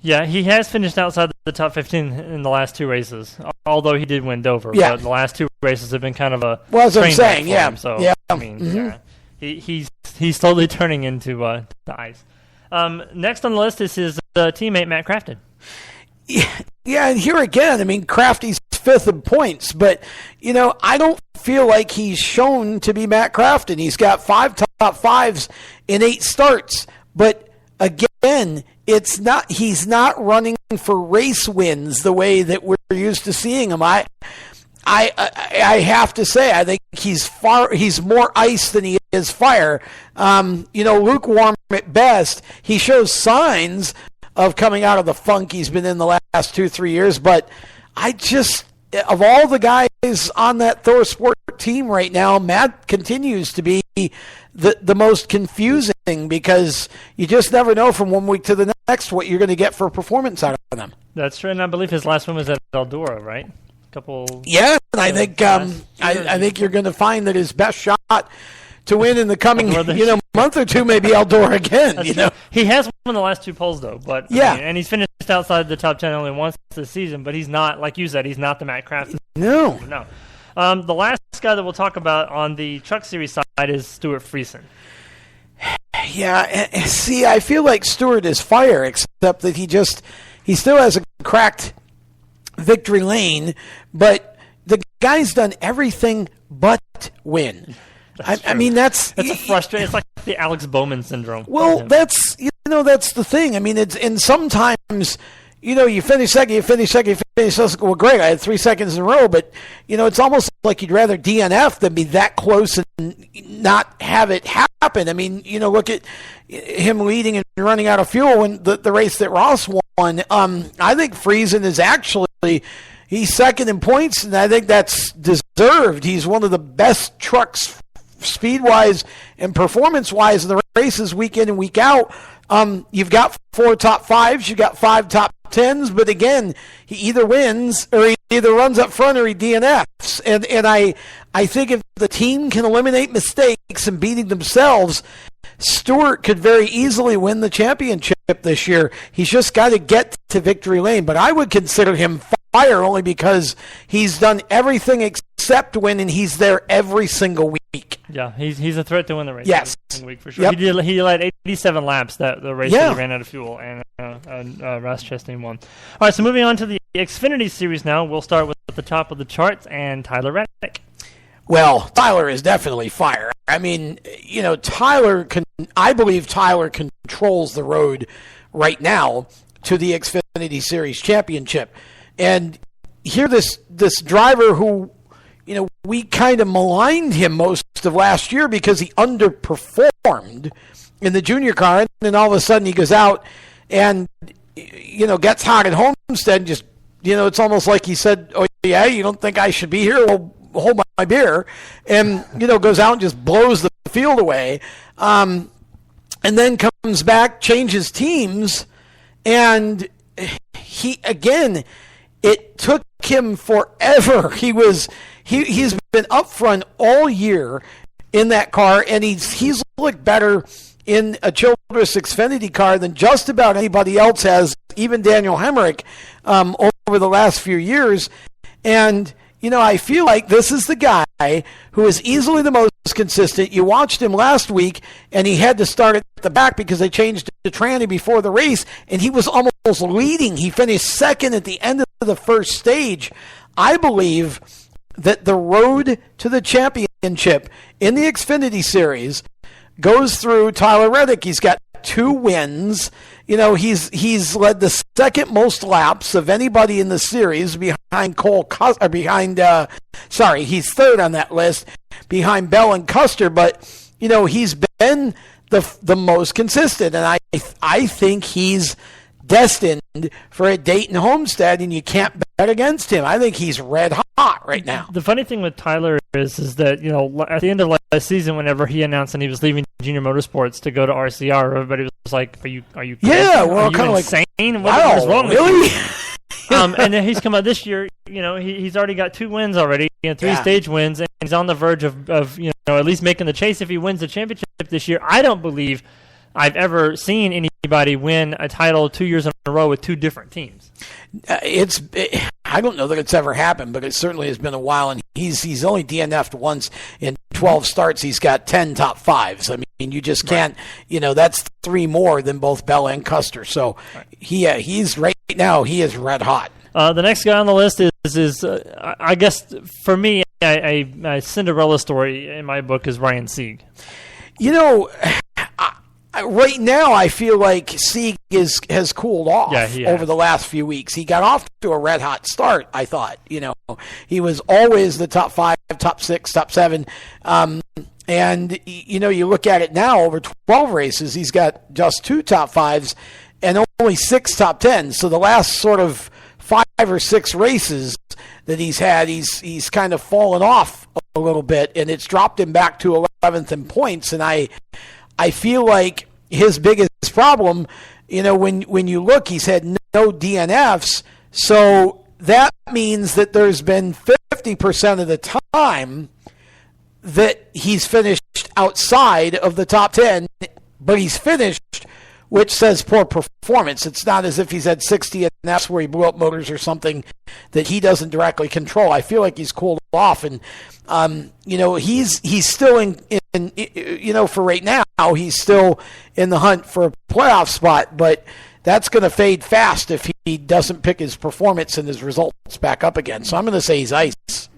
Yeah, he has finished outside the top 15 in the last 2 races, although he did win Dover. Yeah. But the last 2 races have been kind of a well, that's what I'm saying. Yeah. So, yeah. I mean, he's he's slowly turning into the ice. Next on the list is his teammate Matt Crafton. Yeah, and here again, I mean, Crafty's fifth in points, but, I don't feel like he's shown to be Matt Crafton. He's got 5 top fives in 8 starts, but again, he's not running for race wins the way that we're used to seeing him. I have to say, I think he's more ice than he is fire. Lukewarm at best. He shows signs of coming out of the funk he's been in the last 2-3 years, but of all the guys on that Thor Sport team right now, Matt continues to be the most confusing because you just never know from one week to the next what you're going to get for performance out of them. That's true, and I believe his last one was at Eldora, right? Yeah, and I think I think you're going to find that his best shot to win in the coming month or two may be Eldora again. He has won the last 2 polls though, but and he's finished outside the top 10 only once this season. But he's not, like you said, he's not the Matt Crafton. No. The last guy that we'll talk about on the Truck Series side is Stuart Friesen. Yeah, see, I feel like Stuart is fire, except that he still has a cracked victory lane, but the guy's done everything but win. I mean, that's a frustrating. It's like the Alex Bowman syndrome. Well, that's the thing. I mean, and sometimes you finish second, you finish second. Well, great, I had 3 seconds in a row, but it's almost like you'd rather DNF than be that close and not have it happen. I mean, look at him leading and running out of fuel in the race that Ross won. I think Friesen is actually. He's second in points, and I think that's deserved. He's one of the best trucks speed-wise and performance-wise in the races week in and week out. You've got 4 top 5s, you've got 5 top 10s, but again, he either wins or he either runs up front or he DNFs. And I think if the team can eliminate mistakes and beating themselves, Stewart could very easily win the championship this year. He's just got to get to victory lane. But I would consider him fire only because he's done everything except win, and he's there every single week. Yeah, he's a threat to win the race. Yes, every week for sure. Yep. He led 87 laps the race that he ran out of fuel, and Ross Chastain won. All right, so moving on to the Xfinity Series now. We'll start with the top of the charts and Tyler Reddick. Well, Tyler is definitely fire. I mean, I believe Tyler controls the road right now to the Xfinity Series championship. And here this driver who, we kind of maligned him most of last year because he underperformed in the junior car, and then all of a sudden he goes out and, gets hot at Homestead and just, it's almost like he said, oh, yeah, you don't think I should be here? Well, hold my beer, and goes out and just blows the field away, and then comes back, changes teams, and it took him forever. He's been up front all year in that car, and he's looked better in a Childress Xfinity car than just about anybody else has, even Daniel Hemrick, over the last few years, and I feel like this is the guy who is easily the most consistent. You watched him last week, and he had to start at the back because they changed to tranny before the race, and he was almost leading. He finished second at the end of the first stage. I believe that the road to the championship in the Xfinity Series goes through Tyler Reddick. He's got 2 wins. He's led the second most laps of anybody in the series behind he's third on that list behind Bell and Custer, but he's been the most consistent, and I think he's destined for a Dayton Homestead, and you can't bet against him. I think he's red hot right now. The funny thing with Tyler is that, at the end of last season, whenever he announced that he was leaving Junior Motorsports to go to RCR, everybody was like, are you crazy? Yeah, well, kind of insane? Like, what is wrong really? with you? And then he's come out this year, he's already got 2 wins already, 3 stage wins, and he's on the verge of at least making the chase if he wins the championship this year. I don't believe I've ever seen anybody win a title 2 years in a row with 2 different teams. I don't know that it's ever happened, but it certainly has been a while, and he's only DNF'd once in 12 starts. He's got 10 top 5s. I you just can't. That's 3 more than both Bell and Custer. So he's right now. He is red hot. The next guy on the list is I guess for me a Cinderella story in my book is Ryan Sieg. Right now, I feel like Sieg has cooled off over the last few weeks. He got off to a red-hot start, I thought. He was always the top 5, top 6, top 7. And, you look at it now, over 12 races, he's got just 2 top 5s and only 6 top 10s. So the last sort of 5 or 6 races that he's had, he's kind of fallen off a little bit, and it's dropped him back to 11th in points. And I feel like his biggest problem, when you look, he's had no DNFs, so that means that there's been 50% of the time that he's finished outside of the top 10, but he's finished, which says poor performance. It's not as if he's had 60 DNFs where he blew up motors or something that he doesn't directly control. I feel like he's cooled off, and he's still in for right now, he's still in the hunt for a playoff spot, but that's going to fade fast if he doesn't pick his performance and his results back up again. So I'm going to say he's ice.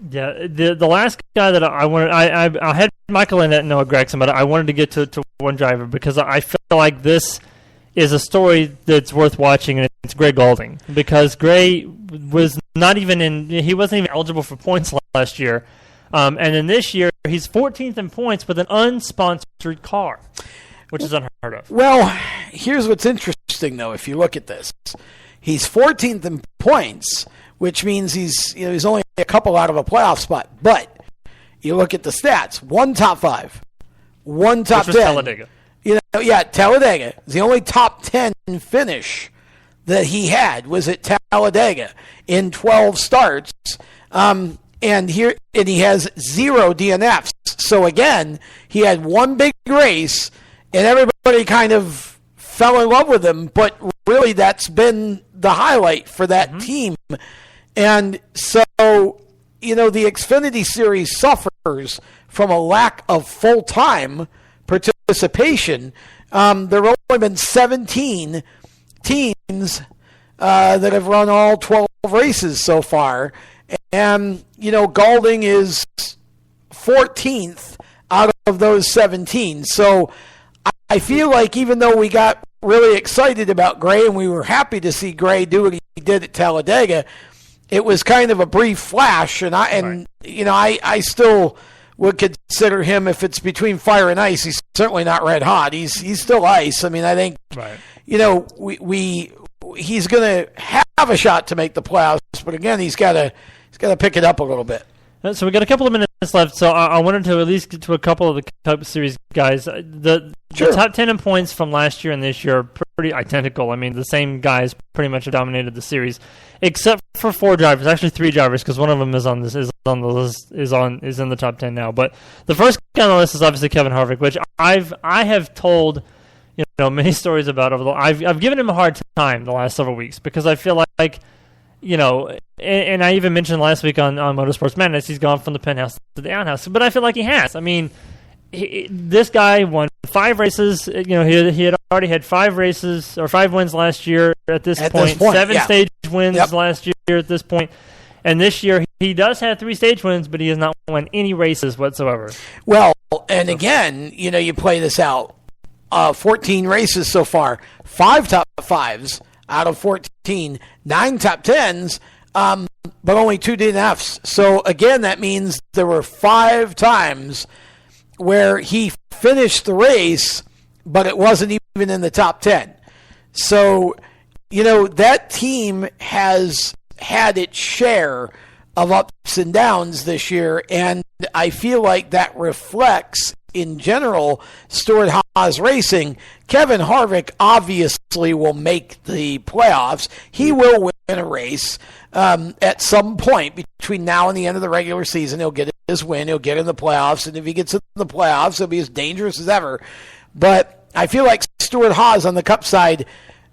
Yeah, the last guy that I wanted, I had Michael Annett and Noah Gragson, but I wanted to get to one driver because I feel like this is a story that's worth watching, and it's Gray Gaulding, because Gray was he wasn't even eligible for points last year. And then this year, he's 14th in points with an unsponsored car, which is unheard of. Well, here's what's interesting, though, if you look at this. He's 14th in points, which means he's only a couple out of a playoff spot. But you look at the stats. 1 top 5, 1 top 10. Talladega. Talladega. The only top 10 finish that he had was at Talladega in 12 starts. And he has 0 DNFs. So again, he had 1 big race, and everybody kind of fell in love with him. But really, that's been the highlight for that team. And so, the Xfinity Series suffers from a lack of full-time participation. There have only been 17 teams that have run all 12 races so far. And, Gaulding is 14th out of those 17. So I feel like even though we got really excited about Gray and we were happy to see Gray do what he did at Talladega, it was kind of a brief flash. And I still would consider him, if it's between fire and ice, he's certainly not red hot. He's still ice. I mean, I think, he's going to have a shot to make the playoffs, but again, he's got to pick it up a little bit. So we got a couple of minutes left, so I wanted to at least get to a couple of the Cup Series guys. The top 10 in points from last year and this year are pretty identical. I mean, the same guys pretty much have dominated the series, except for 4 drivers, actually 3 drivers, because one of them is in the top 10 now. But the first guy on the list is obviously Kevin Harvick, which I have told many stories about I've given him a hard time the last several weeks because I feel like and I even mentioned last week on Motorsports Madness, he's gone from the penthouse to the outhouse. But I feel like he has. I mean, this guy won 5 races. He had already had 5 races or 5 wins last year at this point. 7 stage wins last year at this point. And this year, he does have 3 stage wins, but he has not won any races whatsoever. Well, and again, you play this out. 14 races so far, 5 top 5s out of 14, 9 top 10s, but only 2 DNFs. So again, that means there were 5 times where he finished the race, but it wasn't even in the top 10. So, that team has had its share of ups and downs this year, and I feel like that reflects in general Stewart-Haas Racing. Kevin Harvick obviously will make the playoffs. He will win a race at some point between now and the end of the regular season. He'll get his win. He'll get in the playoffs, and if he gets in the playoffs, he'll be as dangerous as ever. But I feel like Stewart-Haas on the Cup side,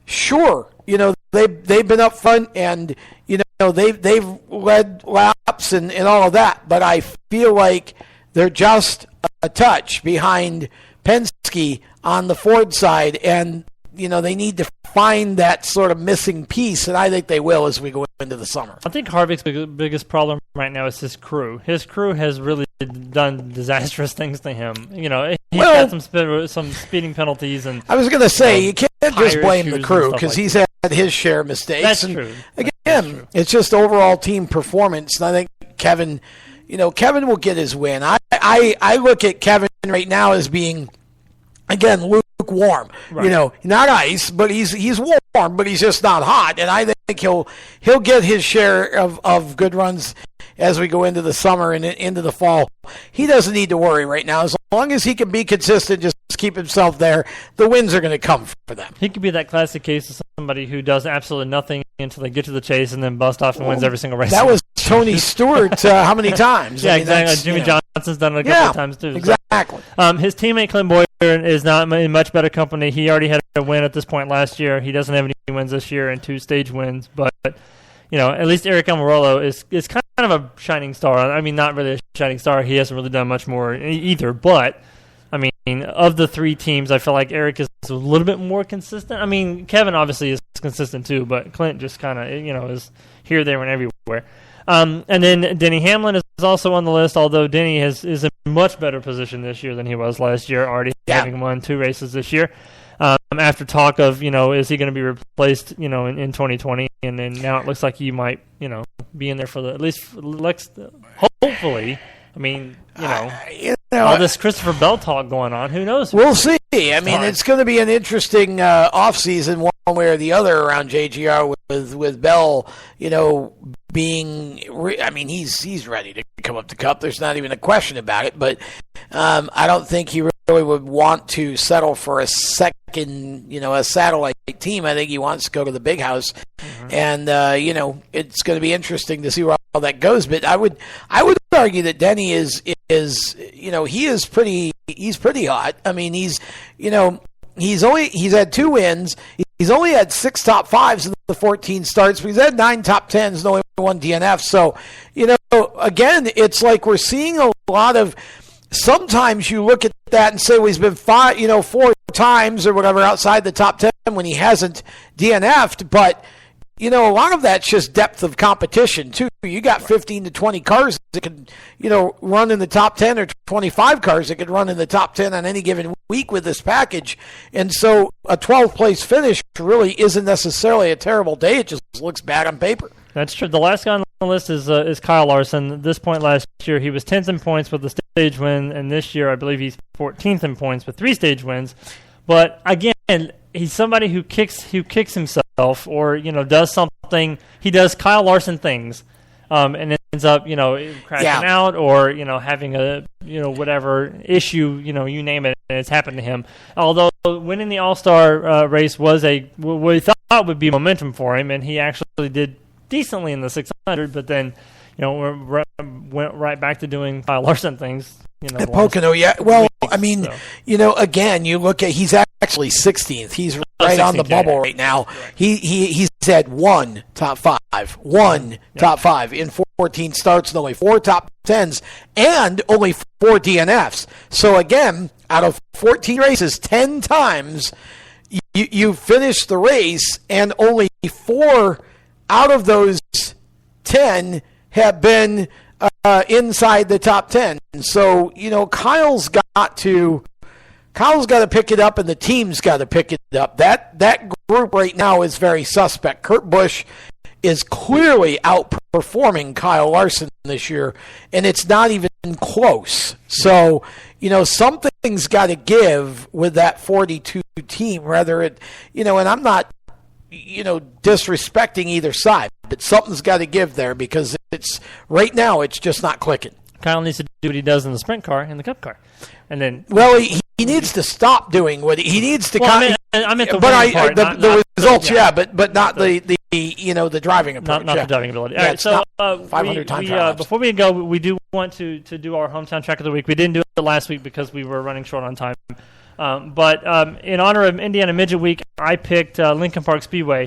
sure, they've been up front and they've led laps and all of that, but I feel like they're just a touch behind Penske on the Ford side, and they need to find that sort of missing piece, and I think they will as we go into the summer. I think Harvick's biggest problem right now is his crew. His crew has really done disastrous things to him. He's got some speeding penalties, and I was going to say you can't just blame the crew because like he's had his share of mistakes. That's and true. Again, it's just overall team performance, and I think Kevin will get his win. I look at Kevin right now as being, again, lukewarm. Right. Not ice, but he's warm, but he's just not hot. And I think he'll get his share of good runs as we go into the summer and into the fall. He doesn't need to worry right now. As long as he can be consistent, just keep himself there, the wins are going to come for them. He could be that classic case of somebody who does absolutely nothing until they get to the chase and then bust off and wins every single race. That was Tony Stewart how many times? Yeah, exactly. Jimmy Johnson's done it a couple of times too. Exactly. His teammate Clint Boyer is not in much better company. He already had a win at this point last year. He doesn't have any wins this year and 2 stage wins, but at least Eric Almirola is kind of a shining star. I mean, not really a shining star. He hasn't really done much more either, but I mean, of the 3 teams, I feel like Eric is a little bit more consistent. I mean, Kevin obviously is consistent too, but Clint just kind of, is here, there, and everywhere. And then Denny Hamlin is also on the list, although Denny is in a much better position this year than he was last year, already having won 2 races this year. After talk of, is he going to be replaced, in 2020? And then now it looks like he might, be in there for hopefully. I mean, all this Christopher Bell talk going on. Who knows? We'll see. I mean, it's going to be an interesting offseason one way or the other around JGR with Bell, being – I mean, he's ready to come up the Cup. There's not even a question about it. But I don't think he really would want to settle for a second, a satellite team. I think he wants to go to the big house. Mm-hmm. And, it's going to be interesting to see where all that goes. But I would argue that Denny is he's pretty hot. I mean, he's had 2 wins. He's only had 6 top 5s in the 14 starts, but he's had 9 top 10s and only 1 DNF. So, again, it's like we're seeing a lot of. Sometimes you look at that and say, well, he's been 4 times or whatever outside the top 10 when he hasn't DNF'd, but. A lot of that's just depth of competition, too. You got 15 to 20 cars that could, run in the top 10 or 25 cars that could run in the top 10 on any given week with this package. And so a 12th place finish really isn't necessarily a terrible day. It just looks bad on paper. That's true. The last guy on the list is Kyle Larson. At this point last year, he was 10th in points with the stage win, and this year I believe he's 14th in points with 3 stage wins. But again, he's somebody who kicks himself or does something. He does Kyle Larson things, and ends up crashing out or having a whatever issue you name it, and it's happened to him. Although winning the All-Star race was what we thought would be momentum for him, and he actually did decently in the 600, but then went right back to doing Kyle Larson things. At Pocono, yeah. Well, weeks, I mean, so. Again, you look at he's actually 16th. He's right on the bubble right now. Right. He's had 1 top 5, top 5 in 14 starts and only 4 top 10s and only 4 DNFs. So again, out of 14 races, 10 times you finished the race, and only 4 out of those 10 have been inside the top 10. So, Kyle's got to pick it up, and the team's got to pick it up. That group right now is very suspect. Kurt Busch is clearly outperforming Kyle Larson this year, and it's not even close. So, something's got to give with that 42 team, whether it, and I'm not, disrespecting either side, but something's got to give there because right now it's just not clicking. Kyle needs to do what he does in the sprint car and the cup car. And then, well, he needs to stop doing what he needs to. I meant the winning part, the results, but not the driving approach. Not the driving ability. Yeah, all right, so 500 times. Before we go, we do want to do our hometown track of the week. We didn't do it last week because we were running short on time. But in honor of Indiana Midget Week, I picked Lincoln Park Speedway